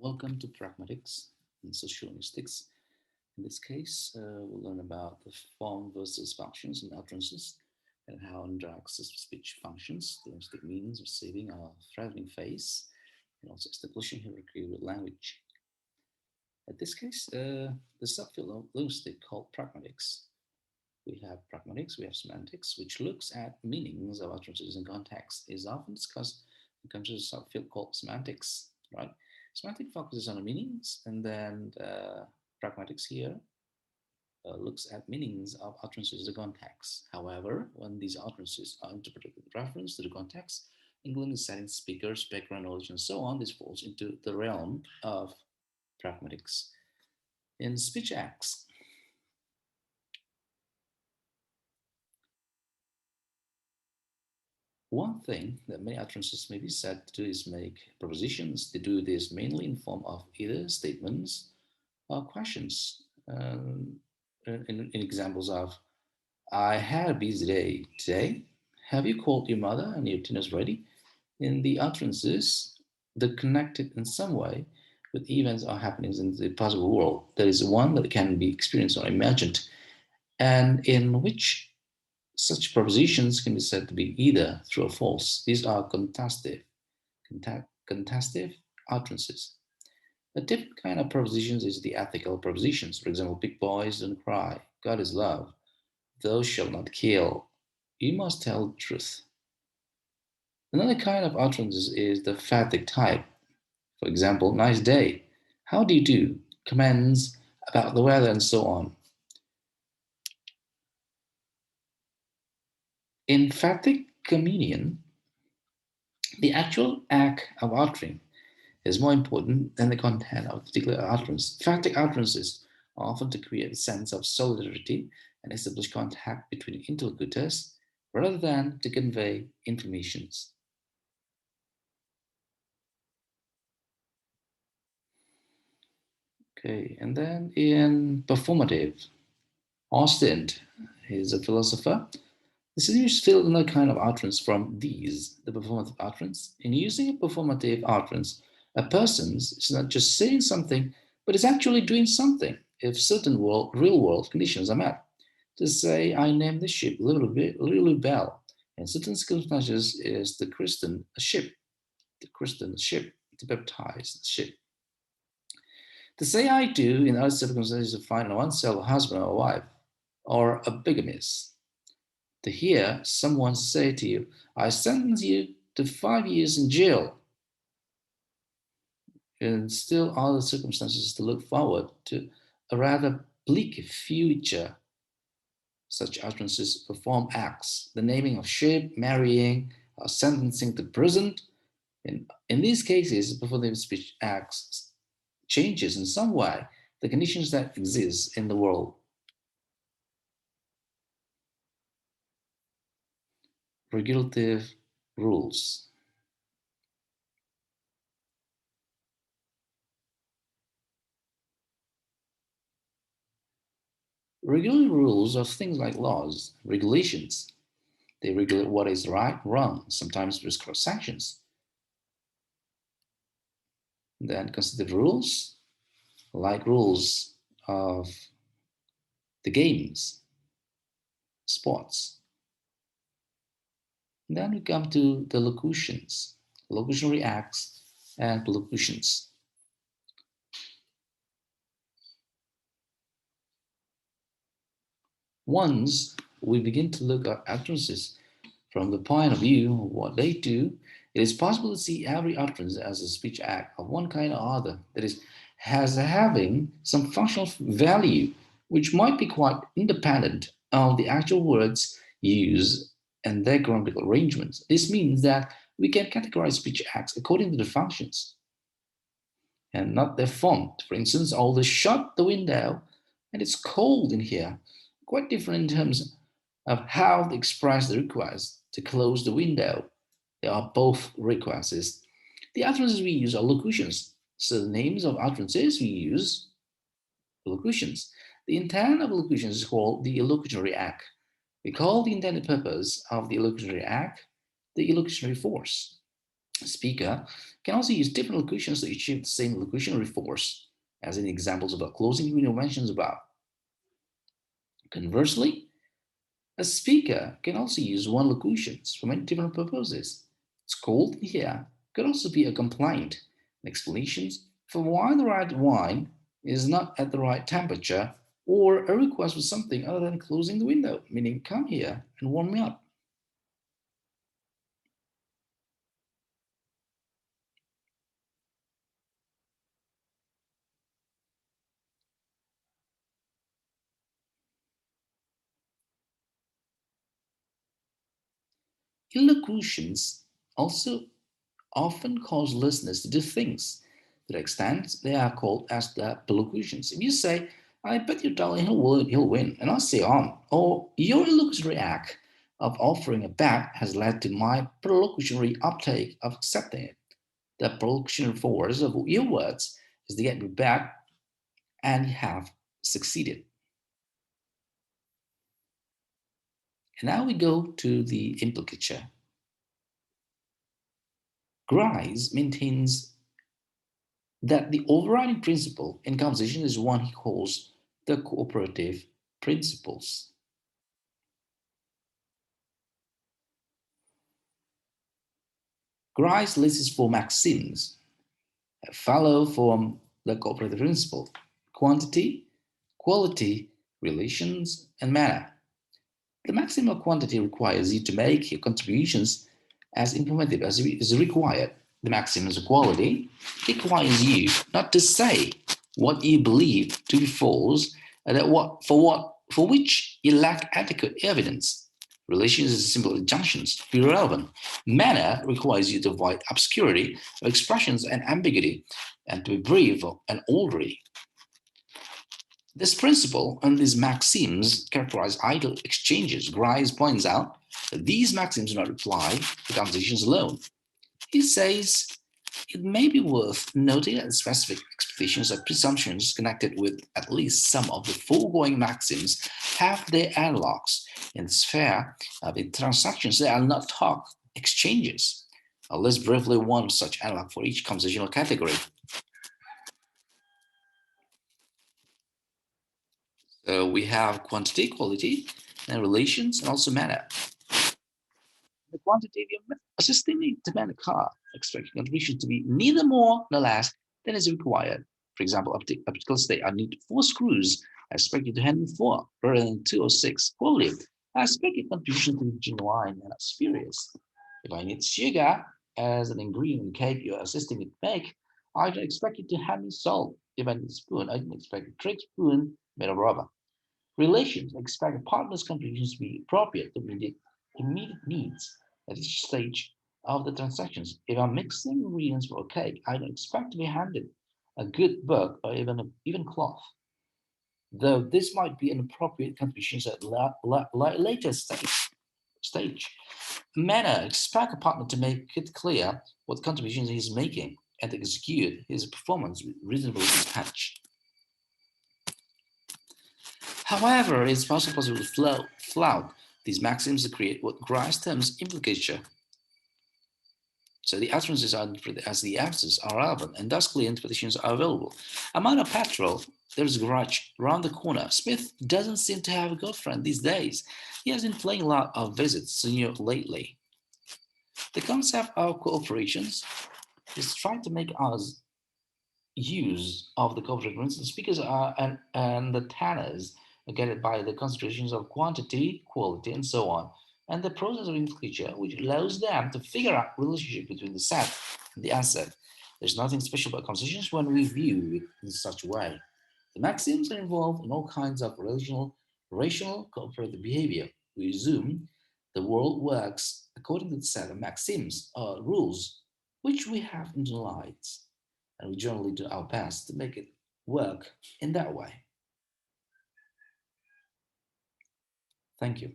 Welcome to pragmatics and sociolinguistics. In this case, we'll learn about the form versus functions and utterances and how interacts speech functions, the linguistic means of saving our threatening face, and also establishing hierarchy with language. In this case, the subfield of linguistics called pragmatics. We have semantics, which looks at meanings of utterances in context, is often discussed in terms of a subfield called semantics, right? Semantic focuses on the meanings, and then pragmatics here looks at meanings of utterances in context. However, when these utterances are interpreted with reference to the context, including setting, speakers, background knowledge, and so on, this falls into the realm of pragmatics. In speech acts, one thing that many utterances may be said to do is make propositions. They do this mainly in form of either statements or questions. In examples of, I had a busy day today. Have you called your mother and your dinner's ready? In the utterances, they're connected in some way with events or happenings in the possible world. There is one that can be experienced or imagined, and in which such propositions can be said to be either true or false. These are contestive utterances. A different kind of propositions is the ethical propositions. For example, big boys don't cry. God is love. Thou shalt not kill. You must tell the truth. Another kind of utterances is the phatic type. For example, nice day. How do you do? Comments about the weather and so on. In phatic communion, the actual act of uttering is more important than the content of a particular utterance. Phatic utterances are often to create a sense of solidarity and establish contact between interlocutors rather than to convey informations. Okay, and then in performative, Austin is a philosopher. This is still another kind of utterance from these, the performative utterance. In using a performative utterance, a person is not just saying something, but is actually doing something if certain real world conditions are met. To say, I named the ship Lily Bell. In certain circumstances, is the Christian a ship, the Christian ship, to baptize the ship. To say I do in other circumstances to find oneself a husband or a wife, or a bigamist. To hear someone say to you, I sentence you to 5 years in jail, and still other circumstances to look forward to a rather bleak future. Such utterances perform acts, the naming of ship, marrying, or sentencing to prison. In these cases, before the speech acts changes in some way the conditions that exist in the world. Regulative rules. Regulative rules are things like laws, regulations. They regulate what is right, wrong, sometimes prescribe sanctions. Then constitutive rules, like rules of the games, sports. And then we come to the locutions, locutionary acts, and locutions. Once we begin to look at utterances from the point of view of what they do, it is possible to see every utterance as a speech act of one kind or other, that is, has having some functional value which might be quite independent of the actual words used and their grammatical arrangements. This means that we can categorize speech acts according to the functions and not their form. For instance, all the shut the window and it's cold in here, quite different in terms of how they express the request to close the window. They are both requests. The utterances we use are locutions. So the names of utterances we use locutions. The intent of locutions is called the illocutionary act. We call the intended purpose of the illocutionary act the illocutionary force. A speaker can also use different locutions to achieve the same locutionary force, as in examples about closing interventions above. Conversely, a speaker can also use one locution for many different purposes. It's cold here could also be a complaint, and explanations for why the right wine is not at the right temperature, or a request for something other than closing the window, meaning come here and warm me up. Illocutions also often cause listeners to do things. To the extent they are called as the perlocutions. If you say, I bet your darling he'll win, and I say on, or your illocutory act of offering a bet has led to my perlocutory uptake of accepting it. The perlocutory force of your words is to get me back, and you have succeeded. And now we go to the implicature. Grice maintains that the overriding principle in conversation is one he calls the cooperative principles. Grice lists four maxims that follow from the cooperative principle: quantity, quality, relations, and manner. The maximum of quantity requires you to make your contributions as informative as is required. The maximum of quality requires you not to say what you believe to be false and that what for which you lack adequate evidence. Relations is simple injunctions to be relevant. Manner requires you to avoid obscurity of expressions and ambiguity and to be brief and orderly. This principle and these maxims characterize idle exchanges. Grice points out that these maxims do not apply to conversations alone. He says it may be worth noting that specific expectations or presumptions connected with at least some of the foregoing maxims have their analogues in the sphere of the transactions that are not talk exchanges. I'll list briefly one such analog for each conversational category. So we have quantity, quality, and relations, and also manner. The quantity of assisting me to man a car, expecting contribution to be neither more nor less than is required. For example, optical state, I need 4 screws. I expect you to hand me 4 rather than 2 or 6. Quality, I expect your contribution to be genuine and not spurious. If I need sugar as an ingredient in cake you're assisting me to make, I don't expect you to hand me salt. If I need a spoon, I don't expect a trick spoon made of rubber. Relations expect a partner's contributions to be appropriate to meet immediate needs at each stage of the transactions. If I'm mixing ingredients for a cake, I don't expect to be handed a good book or even cloth, though this might be an appropriate contribution at later stage. Manner expect a partner to make it clear what contributions he's making and to execute his performance with reasonable dispatch. However, it's also possible to flout these maxims to create what Grice terms implicature. So the utterances are interpreted as the absences are relevant, and thus clear interpretations are available. Amount of petrol, there's a garage around the corner. Smith doesn't seem to have a girlfriend these days. He has been playing a lot of visits lately. The concept of cooperations is trying to make us use of the cooperative principle. Speakers are and the tanners get it by the considerations of quantity, quality, and so on, and the process of implication, which allows them to figure out relationship between the set and the asset. There's nothing special about conversations when we view it in such a way. The maxims are involved in all kinds of rational cooperative behavior. We assume the world works according to the set of maxims or rules which we have internalized, and we generally do our best to make it work in that way. Thank you.